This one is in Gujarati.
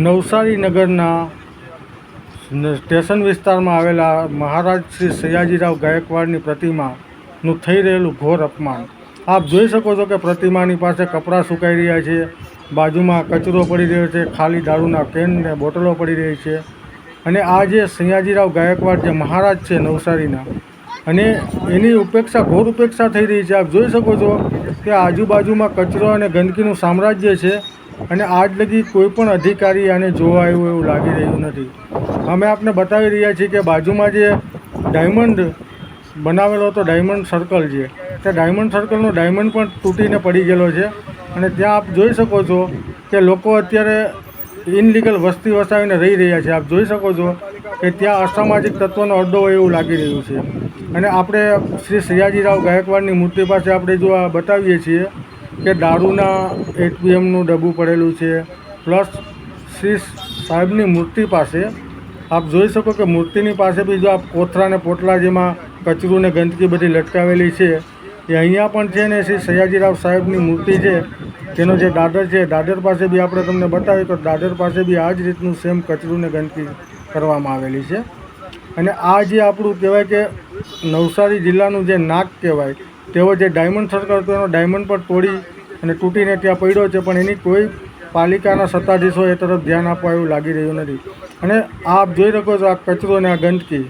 નવસારી નગરના સ્ટેશન વિસ્તારમાં આવેલા મહારાજ શ્રી સયાજીરાવ ગાયકવાડની પ્રતિમાનું થઈ રહેલું ઘોર અપમાન આપ જોઈ શકો છો કે પ્રતિમાની પાસે કપડાં સુકાઈ રહ્યા છે, બાજુમાં કચરો પડી રહ્યો છે, ખાલી દારૂના કેન ને બોટલો પડી રહી છે. અને આ જે સયાજીરાવ ગાયકવાડ જે મહારાજ છે નવસારીના, અને એની ઉપેક્ષા, ઘોર ઉપેક્ષા થઈ રહી છે. આપ જોઈ શકો છો કે આજુબાજુમાં કચરો અને ગંદકીનું સામ્રાજ્ય છે, અને આજ લગી કોઈ પણ અધિકારી આને જોવા આવ્યું એવું લાગી રહ્યું નથી. અમે આપને બતાવી રહ્યા છીએ કે બાજુમાં જે ડાયમંડ બનાવેલો હતો, ડાયમંડ સર્કલ છે, તે ડાયમંડ સર્કલનો ડાયમંડ પણ તૂટીને પડી ગયેલો છે. અને ત્યાં આપ જોઈ શકો છો કે લોકો અત્યારે ઇનલીગલ વસ્તી વસાવીને રહી રહ્યા છે. આપ જોઈ શકો છો કે ત્યાં અસામાજિક તત્વોનો અડ્ડો હોય એવું લાગી રહ્યું છે. અને આપણે શ્રી સયાજીરાવ ગાયકવાડની મૂર્તિ પાસે આપણે જો આ બતાવીએ છીએ કે દારૂના એટીએમનું ડબ્બું પડેલું છે, પ્લસ શ્રી સાહેબની મૂર્તિ પાસે આપ જોઈ શકો કે મૂર્તિની પાસે બી જો આ કોથળા ને પોટલા જેમાં કચરું ને ગંદકી બધી લટકાવેલી છે એ અહીંયા પણ છે. ને શ્રી સયાજીરાવ સાહેબની મૂર્તિ છે તેનો જે દાદર છે, દાદર પાસે બી આપણે તમને બતાવીએ તો દાદર પાસે બી આ જ રીતનું સેમ કચરું ને ગંદકી કરવામાં આવેલી છે. અને આ જે આપણું કહેવાય કે નવસારી જિલ્લાનું જે નાક કહેવાય તેવો જે ડાયમંડ સર્કલ હતો એનો ડાયમંડ પર તોડી અને તૂટીને ત્યાં પડ્યો છે, પણ એની કોઈ પાલિકાના સત્તાધીશો એ તરફ ધ્યાન આપવા એવું લાગી રહ્યું નથી. અને આપ જોઈ શકો છો આ કચરો અને આ ગંદકી